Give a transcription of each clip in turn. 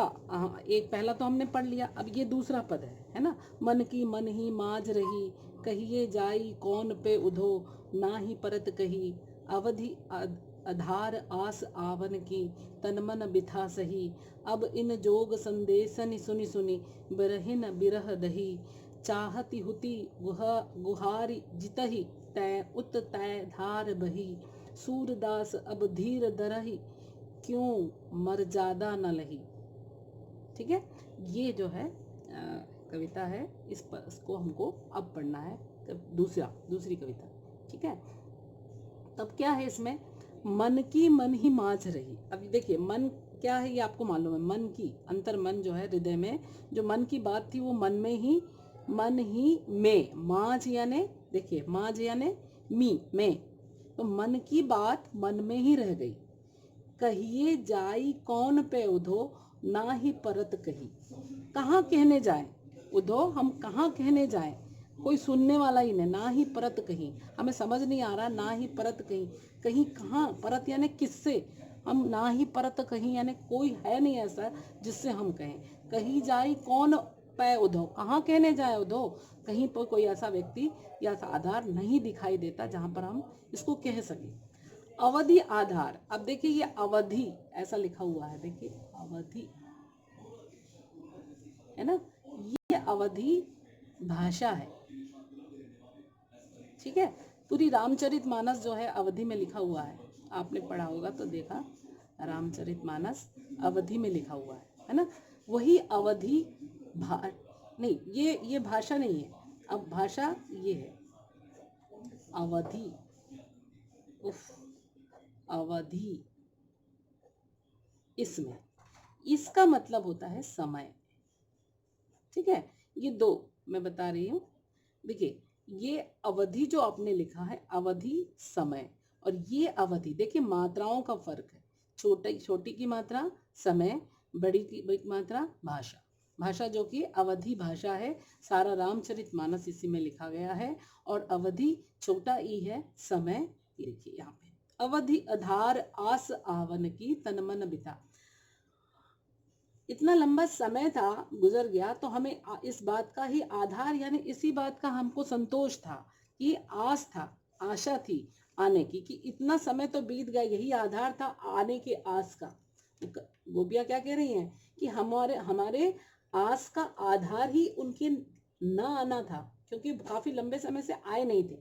एक पहला तो हमने पढ़ लिया, अब ये दूसरा पद है ना। मन की मन ही माज रही, कहिए जाई कौन पे उधो, ना ही परत कही। अवधि आधार आस आवन की, तन मन बिथा सही। अब इन जोग संदेशन सुनि सुनि, बिरहिन बिरह दही। चाहती हुती गुहारी जितही, तै उत तै धार बही। सूरदास अब धीर दरही, क्यों मर्यादा न लही। ठीक है, ये जो है कविता है, इसको हमको अब पढ़ना है, दूसरी कविता। ठीक है, तब क्या है इसमें, मन की मन ही माज रही। अब देखिए मन क्या है, ये आपको मालूम है। मन की अंतर मन जो है हृदय में, जो मन की बात थी वो मन ही में, माज यानी देखिए, माज यानी में, तो मन की बात मन में ही रह गई। कहिए जाई कौन पे उधो, ना ही परत कही। कहाँ कहने जाए उधो, हम कहाँ कहने जाए, कोई सुनने वाला ही नहीं। ना ही परत कहीं, हमें समझ नहीं आ रहा, ना ही परत कहीं, कहीं कहाँ, परत यानी किससे, हम ना ही परत कहीं यानी कोई है नहीं ऐसा जिससे हम कहें। कहीं जाई कौन पे उधो, कहाँ कहने जाए उधो, कहीं पर कोई ऐसा व्यक्ति या आधार नहीं दिखाई देता जहाँ पर हम इसको कह सकें। अवधि आधार, अब देखिए ये अवधि ऐसा लिखा हुआ है, देखिए अवधि है ना, ये अवधि भाषा है। ठीक है, पूरी रामचरितमानस जो है अवधि में लिखा हुआ है, आपने पढ़ा होगा तो देखा, रामचरितमानस अवधि में लिखा हुआ है ना। वही अवधि नहीं, ये भाषा नहीं है, अब भाषा ये है अवधि। अवधि, इसमें इसका मतलब होता है समय। ठीक है, ये दो मैं बता रही हूँ। देखिए ये अवधि जो आपने लिखा है, अवधि समय, और ये अवधि, देखिए मात्राओं का फर्क है। छोटी की मात्रा समय, बड़ी की मात्रा भाषा। भाषा जो कि अवधि भाषा है, सारा रामचरितमानस इसी में लिखा गया है। और अवधि छोटा ई है, समय लिखिए यहाँ पे। अवधि आधार आस आवन की, तन मन बिता। इतना लंबा समय था गुजर गया, तो हमें इस बात का ही आधार यानी इसी बात का हमको संतोष था, कि आस था, आशा थी आने की, कि इतना समय तो बीत गया, यही आधार था आने के आस का। गोपियां क्या कह रही हैं कि हमारे आस का आधार ही उनके न आना था, क्योंकि काफी लंबे समय से आए नहीं थे।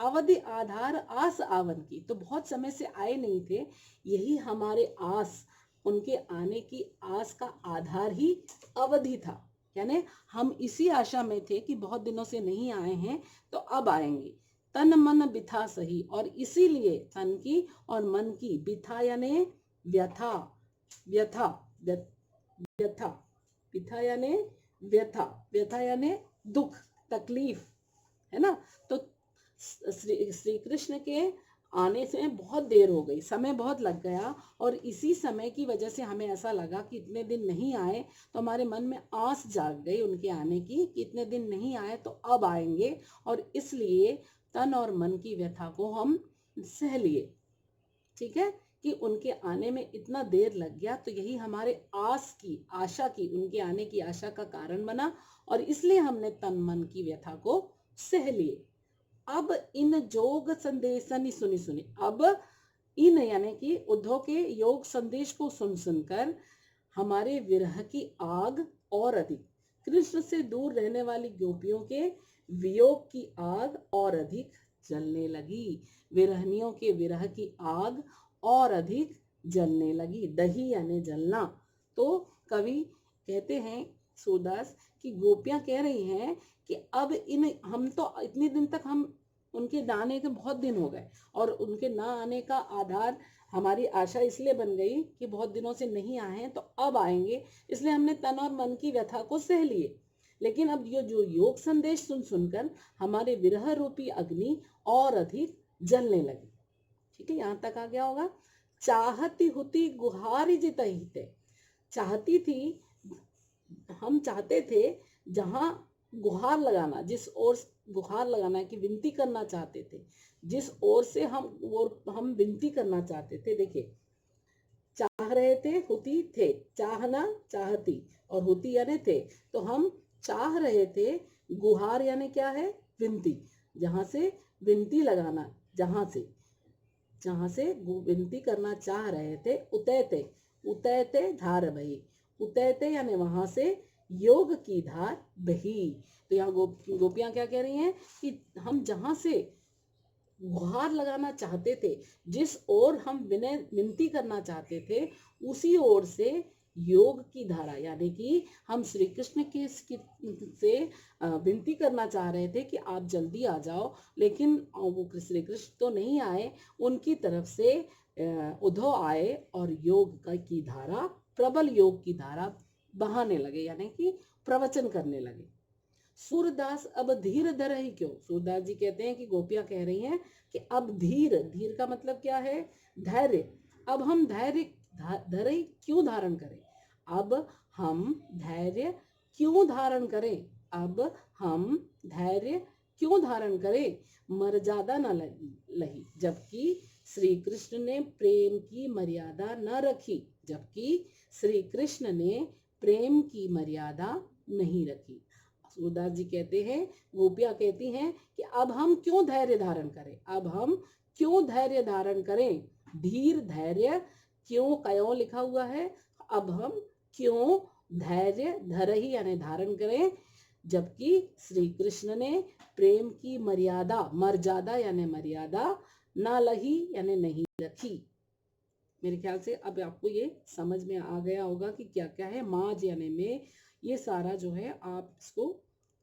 अवधि आधार आस आवन की, तो बहुत समय से आए नहीं थे, यही हमारे आस, उनके आने की आस का आधार ही अवधि था। यानी हम इसी आशा में थे कि बहुत दिनों से नहीं आए हैं तो अब आएंगे। तन मन बिथा सही, और इसीलिए तन की और मन की, बिथा यानी व्यथा, व्यथा व्यथा, बिथा यानी व्यथा, व्यथा यानी दुख तकलीफ, है ना। तो श्री कृष्ण के आने से बहुत देर हो गई, समय बहुत लग गया, और इसी समय की वजह से हमें ऐसा लगा कि इतने दिन नहीं आए, तो हमारे मन में आस जाग गई उनके आने की, कि इतने दिन नहीं आए तो अब आएंगे, और इसलिए तन और मन की व्यथा को हम सह लिए। ठीक है, कि उनके आने में इतना देर लग गया, तो यही हमारे आस की, आशा की, उनके आने की आशा का कारण बना, और इसलिए हमने तन मन की व्यथा को सह लिए। अब इन जोग संदेशन सुनी सुनी, अब इन यानी कि उद्धव के योग संदेश को सुन सुनकर हमारे विरह की आग और अधिक, कृष्ण से दूर रहने वाली गोपियों के वियोग की आग और अधिक जलने लगी। विरहनियों के विरह की आग और अधिक जलने लगी। दही यानी जलना। तो कवि कहते हैं सूरदास कि गोपियां कह रही हैं कि अब हम तो इतने दिन तक हम उनके ना आने के बहुत दिन हो गए, और उनके ना आने का आधार हमारी आशा इसलिए बन गई कि बहुत दिनों से नहीं आए हैं तो अब आएंगे, इसलिए हमने तन और मन की व्यथा को सह लिए। लेकिन अब ये जो योग संदेश सुन सुनकर हमारे विरह रूपी अग्नि और अधिक जलने लगी। ठीक है, यहां तक आ गया होगा। चाहती हुती गुहारी जित हिते, चाहती थी, हम चाहते थे, जहां गुहार लगाना, जिस ओर गुहार लगाना कि विनती करना चाहते थे, जिस ओर से हम विनती करना चाहते थे। देखिए चाह रहे थे, हुती थे, चाहना चाहती, और हुती यानी थे। तो हम चाह रहे थे, गुहार यानी क्या है, विनती, जहां से विनती लगाना, जहां से विनती करना चाह रहे थे। उतैते, उतैते धार बही, उतैते यानी वहां से योग की धार बही। तो यहाँ गोपियां क्या कह रही हैं कि हम जहां से गुहार लगाना चाहते थे, जिस ओर हम विनय विनती करना चाहते थे, उसी ओर से योग की धारा, यानी कि हम श्री कृष्ण से विनती करना चाह रहे थे कि आप जल्दी आ जाओ, लेकिन वो श्री कृष्ण तो नहीं आए। उनकी तरफ से उद्धव आए और योग की धारा, प्रबल योग की धारा बहाने लगे, यानी कि प्रवचन करने लगे। सूरदास अब धीर धर ही क्यों, सूरदास जी कहते हैं कि गोपियां कह रही हैं कि अब धीर, धीर का मतलब क्या है, धैर्य। अब हम धैर्य धैर्य क्यों धारण करें, अब हम धैर्य क्यों धारण करें, अब हम धैर्य क्यों धारण करें, मर्यादा न लही, जबकि श्री कृष्ण ने प्रेम की मर्यादा न रखी, जबकि श्री कृष्ण ने प्रेम की मर्यादा नहीं रखी। सूरदास जी कहते हैं, गोपियां कहती हैं कि अब हम क्यों धैर्य धारण करें, अब हम क्यों धैर्य धारण करें, धीर धैर्य क्यों, कयों लिखा हुआ है, अब हम क्यों धैर्य धर ही यानी धारण करें, जबकि श्री कृष्ण ने प्रेम की मर्यादा, मर्यादा यानी मर्यादा, ना लही यानी नहीं रखी। मेरे ख्याल से अब आपको ये समझ में आ गया होगा कि क्या क्या है। माज यानी में, ये सारा जो है आप इसको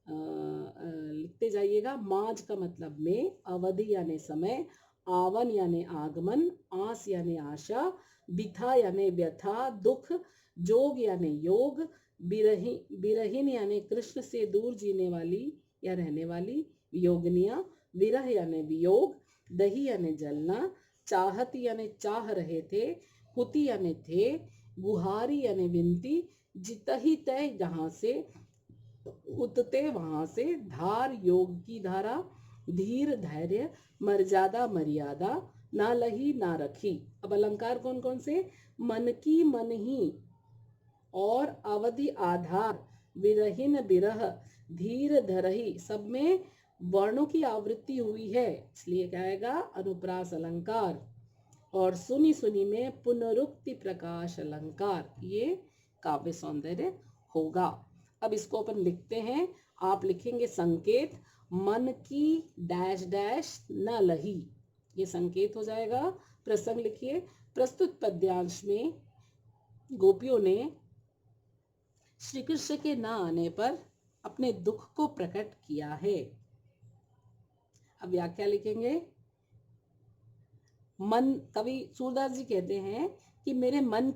लिखते जाइएगा। माज का मतलब में, अवधि यानी समय, आवन यानी आगमन, आस यानी आशा, बिथा यानी व्यथा दुख, जोग यानी योग, बिरहीन यानी कृष्ण से दूर जीने वाली या रहने वाली योगनिया, विरह यानी वियोग, दही यानी जलना, चाहत यानी चाह रहे थे, हुती यानी थे, गुहारी यानी विनती, जितही तय जहां से, उतते वहां से, धार योग की धारा, धीर धैर्य, मर्यादा मर्यादा, ना लही ना रखी। अब अलंकार कौन कौन से, मन की मन ही, और अवधि आधार, विरहीन बिरह, धीर धरही, सब में वर्णों की आवृत्ति हुई है, इसलिए क्या आएगा, अनुप्रास अलंकार। और सुनी सुनी में पुनरुक्ति प्रकाश अलंकार, ये काव्य सौंदर्य होगा। अब इसको अपन लिखते हैं। आप लिखेंगे संकेत, मन की डैश डैश न लही, ये संकेत हो जाएगा। प्रसंग लिखिए, प्रस्तुत पद्यांश में गोपियों ने श्री कृष्ण के न आने पर अपने दुख को प्रकट किया है। अब व्याख्या लिखेंगे। मन, कवि सूरदास जी कहते हैं कि मेरे मन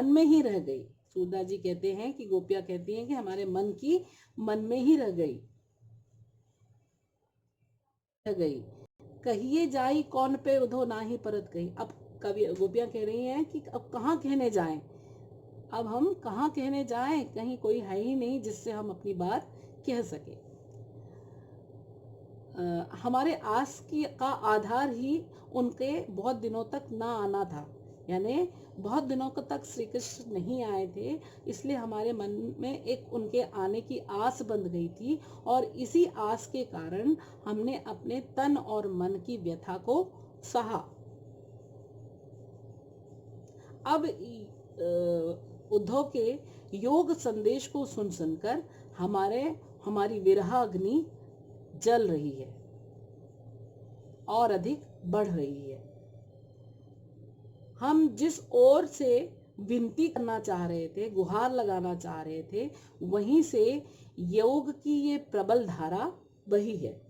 में ही रह गई। सूरदास जी कहते हैं कि गोपियां कहती हैं कि हमारे मन में ही रह गई, कहिए जाई कौन पे उधो ना ही परत गई। अब कवि गोपियां कह रही हैं कि अब कहाँ कहने जाएं, अब हम कहाँ कहने जाएं, कहीं कोई है ही नहीं जिससे हम अपनी बात कह सके। हमारे आस की का आधार ही उनके बहुत दिनों तक ना आना था, यानी बहुत दिनों तक श्री कृष्ण नहीं आए थे, इसलिए हमारे मन में एक उनके आने की आस बंध गई थी, और इसी आस के कारण हमने अपने तन और मन की व्यथा को सहा। अब उद्धव के योग संदेश को सुन सुनकर हमारी विरहाग्नि जल रही है और अधिक बढ़ रही है। हम जिस ओर से विनती करना चाह रहे थे, गुहार लगाना चाह रहे थे, वहीं से योग की ये प्रबल धारा बही है।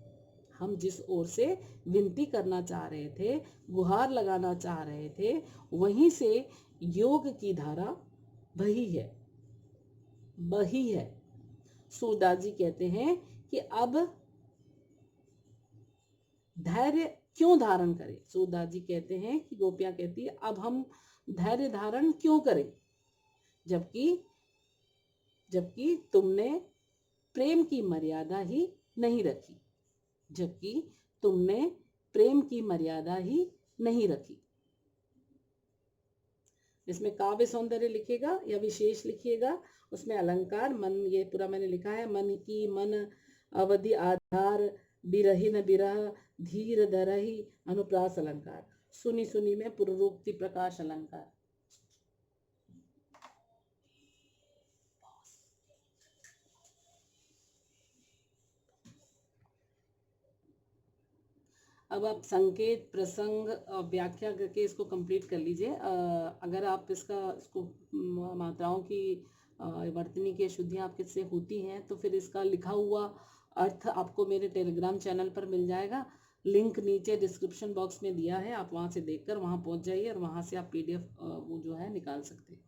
हम जिस ओर से विनती करना चाह रहे थे, गुहार लगाना चाह रहे थे, वहीं से योग की धारा बही है। सूरदास जी कहते हैं कि अब धैर्य क्यों धारण करें। सूरदास जी कहते हैं कि गोपियां कहती है अब हम धैर्य धारण क्यों करें, जबकि तुमने प्रेम की मर्यादा ही नहीं रखी, जबकि तुमने प्रेम की मर्यादा ही नहीं रखी। इसमें काव्य सौंदर्य लिखिएगा या विशेष लिखिएगा, उसमें अलंकार मन, ये पूरा मैंने लिखा है, मन की मन, अवधि आधार, बिरहिन बिरह, धीर धरहि, अनुप्रास अलंकार। सुनी सुनी में पुरुक्ति प्रकाश अलंकार। अब आप संकेत, प्रसंग, व्याख्या करके इसको कंप्लीट कर लीजिए। अगर आप इसको मात्राओं की वर्तनी की शुद्धियाँ आपके से होती हैं तो फिर इसका लिखा हुआ अर्थ आपको मेरे टेलीग्राम चैनल पर मिल जाएगा। लिंक नीचे डिस्क्रिप्शन बॉक्स में दिया है, आप वहाँ से देखकर वहाँ पहुँच जाइए और वहाँ से आप PDF वो जो है निकाल सकते हैं।